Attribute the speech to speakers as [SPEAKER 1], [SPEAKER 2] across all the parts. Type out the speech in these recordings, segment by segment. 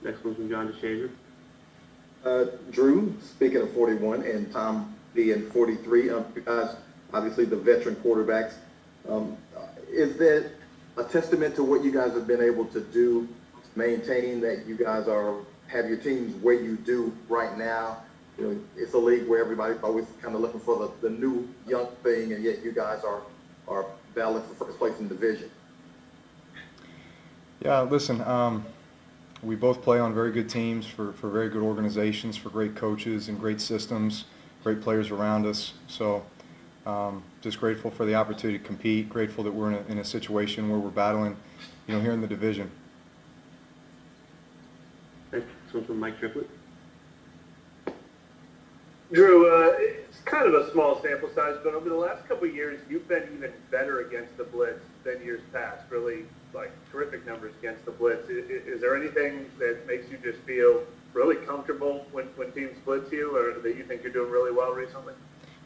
[SPEAKER 1] Next one's from John DeShaver.
[SPEAKER 2] Drew, speaking of 41 and Tom being 43, you guys, obviously the veteran quarterbacks, is that a testament to what you guys have been able to do, maintaining that you guys have your teams where you do right now? You know, it's a league where everybody's always kind of looking for the new young thing, and yet you guys are battling for first place in the division.
[SPEAKER 3] Yeah, listen, we both play on very good teams for very good organizations, for great coaches and great systems, great players around us. So just grateful for the opportunity to compete, grateful that we're in a situation where we're battling, here in the division.
[SPEAKER 1] Next one's from Mike Triplett.
[SPEAKER 4] Drew, it's kind of a small sample size, but over the last couple of years, you've been even better against the blitz than years past. Really, terrific numbers against the blitz. Is there anything that makes you just feel really comfortable when teams blitz you, or that you think you're doing really well recently?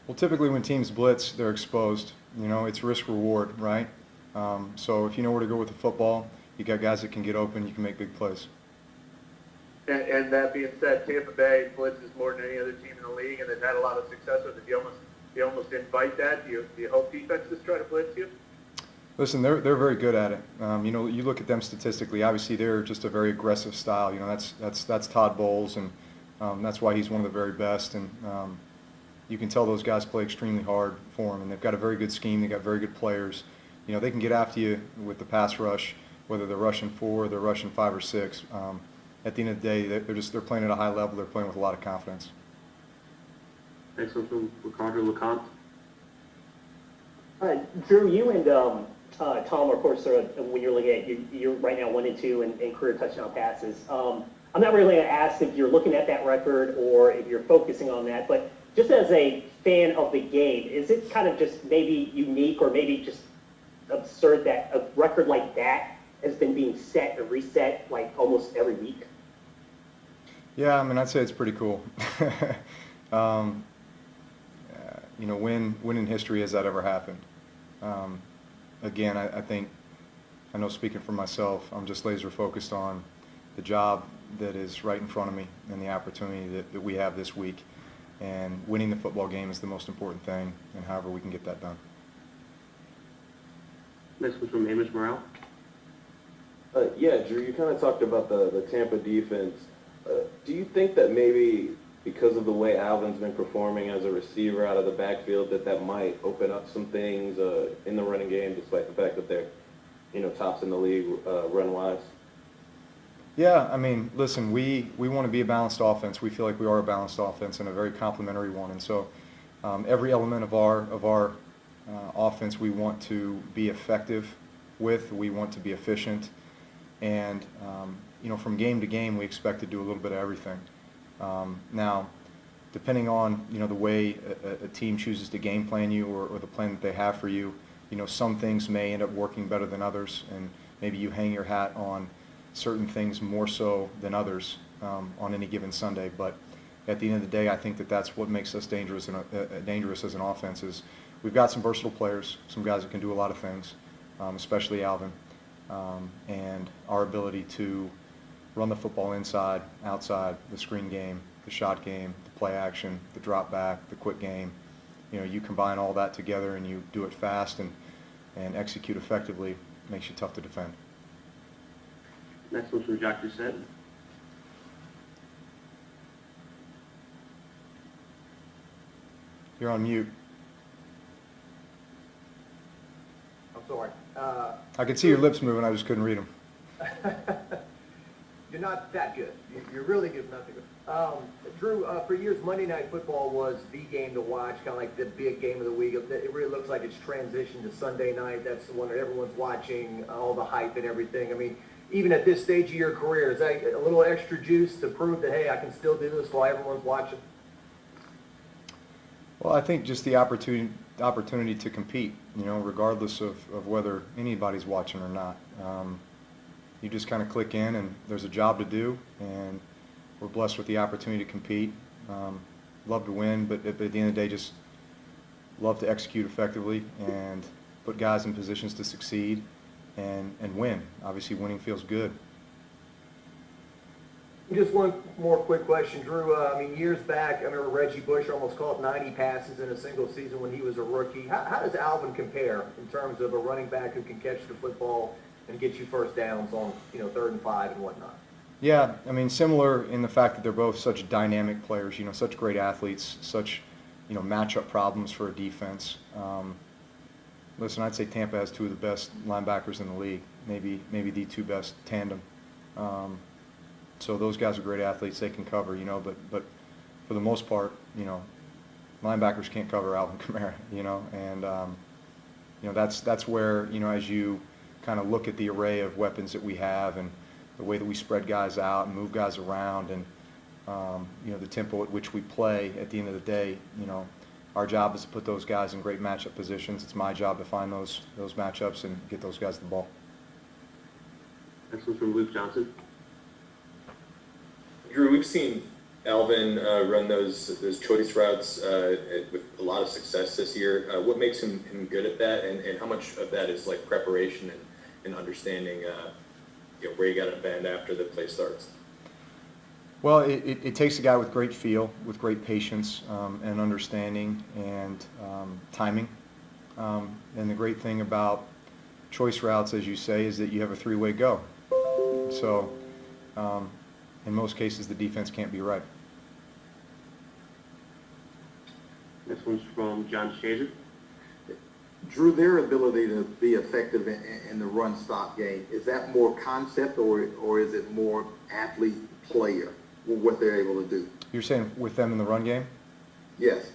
[SPEAKER 3] Well, typically when teams blitz, they're exposed. It's risk-reward, right? So if you know where to go with the football, you got guys that can get open, you can make big plays.
[SPEAKER 4] And that being said, Tampa Bay blitzes more than any other team in the league, and they've had a lot of success with it. Do you almost invite that? Do you hope defenses try to blitz you?
[SPEAKER 3] Listen, they're very good at it. You look at them statistically. Obviously, they're just a very aggressive style. That's Todd Bowles, and that's why he's one of the very best. And you can tell those guys play extremely hard for him, and they've got a very good scheme. They've got very good players. They can get after you with the pass rush, whether they're rushing 4 or they're rushing 5 or 6. At the end of the day, they're playing at a high level. They're playing with a lot of confidence.
[SPEAKER 1] Next one from Ricardo LeCompte.
[SPEAKER 5] Drew, you and Tom, of course, when you're looking at you're right now 1-2 in career touchdown passes. I'm not really going to ask if you're looking at that record or if you're focusing on that, but just as a fan of the game, is it kind of just maybe unique or maybe just absurd that a record like that has been being set and reset almost every week?
[SPEAKER 3] Yeah, I'd say it's pretty cool. When in history has that ever happened? Again, I know speaking for myself, I'm just laser focused on the job that is right in front of me and the opportunity that we have this week. And winning the football game is the most important thing, and however we can get that done.
[SPEAKER 1] Next one's from Amos Morrell.
[SPEAKER 6] Yeah, Drew, you kind of talked about the Tampa defense. Do you think that maybe because of the way Alvin's been performing as a receiver out of the backfield, that might open up some things in the running game, despite the fact that they're, tops in the league run-wise?
[SPEAKER 3] Yeah, listen, we want to be a balanced offense. We feel like we are a balanced offense and a very complementary one. And so every element of our offense we want to be effective with. We want to be efficient. And, from game to game, we expect to do a little bit of everything. Now, depending on, the way a team chooses to game plan you or the plan that they have for you, some things may end up working better than others, and maybe you hang your hat on certain things more so than others on any given Sunday. But at the end of the day, I think that's what makes us dangerous as an offense is we've got some versatile players, some guys that can do a lot of things, especially Alvin, and our ability to run the football inside, outside, the screen game, the shot game, the play action, the drop back, the quick game. You combine all that together and you do it fast and execute effectively, makes you tough to defend.
[SPEAKER 1] Next one's from Jacques Doucette.
[SPEAKER 3] You're on mute.
[SPEAKER 7] I'm sorry.
[SPEAKER 3] I could see your lips moving, I just couldn't read them.
[SPEAKER 7] You're not that good. You're really good, not that good. Drew, for years, Monday Night Football was the game to watch, kind of like the big game of the week. It really looks like it's transitioned to Sunday night. That's the one that everyone's watching, all the hype and everything. Even at this stage of your career, is that a little extra juice to prove that, hey, I can still do this while everyone's watching?
[SPEAKER 3] Well, I think just the opportunity to compete, regardless of whether anybody's watching or not. You just kind of click in, and there's a job to do, and we're blessed with the opportunity to compete. Love to win, but at the end of the day, just love to execute effectively and put guys in positions to succeed and win. Obviously, winning feels good.
[SPEAKER 7] Just one more quick question, Drew. I mean, years back, I remember Reggie Bush almost caught 90 passes in a single season when he was a rookie. How does Alvin compare in terms of a running back who can catch the football and get you first downs on, 3rd and 5 and whatnot?
[SPEAKER 3] Yeah, I mean, similar in the fact that they're both such dynamic players, such great athletes, such, matchup problems for a defense. Listen, I'd say Tampa has two of the best linebackers in the league, maybe the two best tandem. So those guys are great athletes. They can cover, but for the most part, linebackers can't cover Alvin Kamara, and that's where, as you kind of look at the array of weapons that we have and the way that we spread guys out and move guys around and the tempo at which we play. At the end of the day, our job is to put those guys in great matchup positions. It's my job to find those matchups and get those guys the ball.
[SPEAKER 1] Next one's from Luke Johnson.
[SPEAKER 8] Drew, we've seen Alvin run those choice routes with a lot of success this year. What makes him good at that, and how much of that is like preparation and understanding where you got to bend after the play starts?
[SPEAKER 3] Well, it takes a guy with great feel, with great patience and understanding and timing. And the great thing about choice routes, as you say, is that you have a three-way go. So in most cases, the defense can't be right.
[SPEAKER 1] Next one's from John Shazer.
[SPEAKER 2] Drew, their ability to be effective in the run-stop game, is that more concept or is it more athlete-player, what they're able to do?
[SPEAKER 3] You're saying with them in the run game?
[SPEAKER 2] Yes.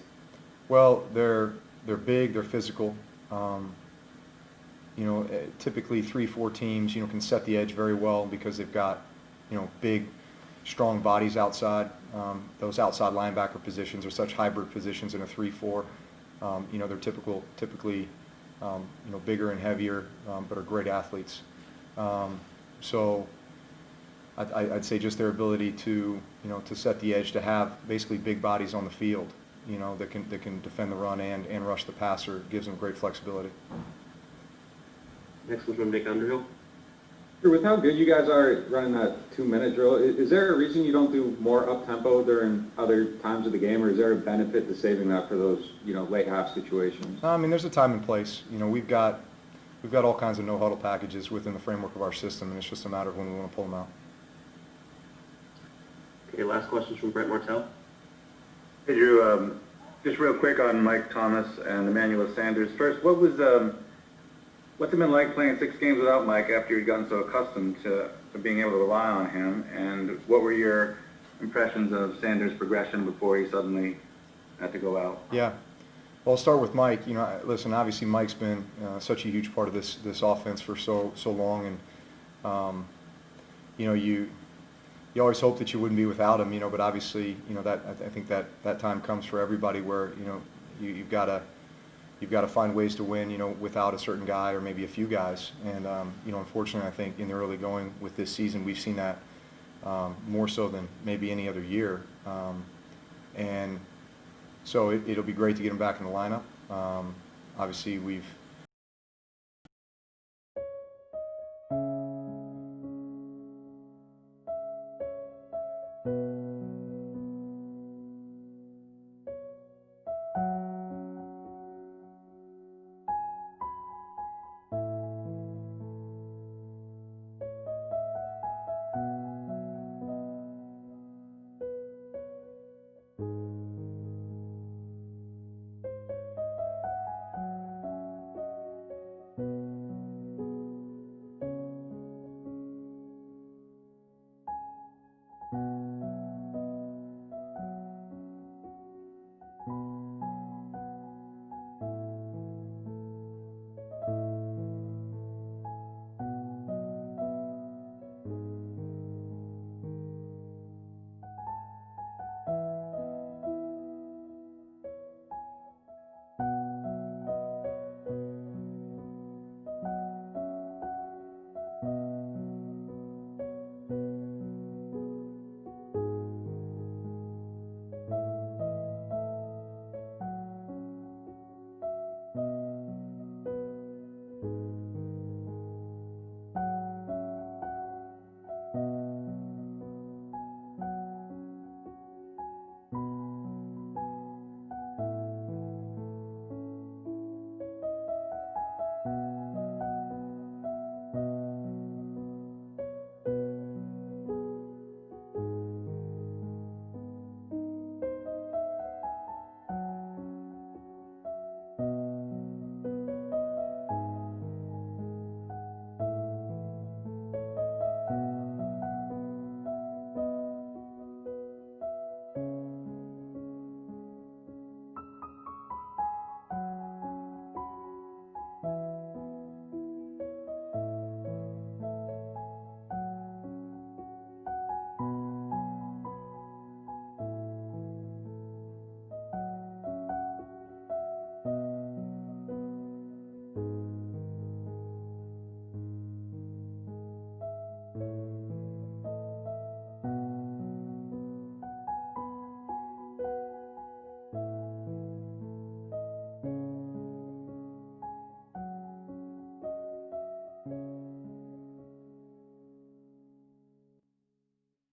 [SPEAKER 3] Well, they're big, they're physical. Typically 3-4 teams, can set the edge very well because they've got, big, strong bodies outside. Those outside linebacker positions are such hybrid positions in a 3-4. They're typically, bigger and heavier, but are great athletes. So I'd say just their ability to, to set the edge, to have basically big bodies on the field, that can defend the run and rush the passer, gives them great flexibility.
[SPEAKER 1] Next one's from Nick Underhill.
[SPEAKER 9] With how good you guys are at running that 2-minute drill, is there a reason you don't do more up-tempo during other times of the game, or is there a benefit to saving that for those, late half situations?
[SPEAKER 3] I mean, there's a time and place. We've got all kinds of no-huddle packages within the framework of our system, and it's just a matter of when we want to pull them out.
[SPEAKER 1] Okay, last question's from Brett Martell.
[SPEAKER 10] Hey, Drew, just real quick on Mike Thomas and Emmanuel Sanders. First, what's it been like playing 6 games without Mike after you'd gotten so accustomed to being able to rely on him? And what were your impressions of Sanders' progression before he suddenly had to go out?
[SPEAKER 3] Yeah. Well, I'll start with Mike. Listen, obviously Mike's been such a huge part of this offense for so long, and you always hope that you wouldn't be without him, but obviously, that I think that time comes for everybody where you've got to find ways to win, without a certain guy or maybe a few guys. And unfortunately, I think in the early going with this season, we've seen that more so than maybe any other year. And so it'll be great to get him back in the lineup. Obviously, we've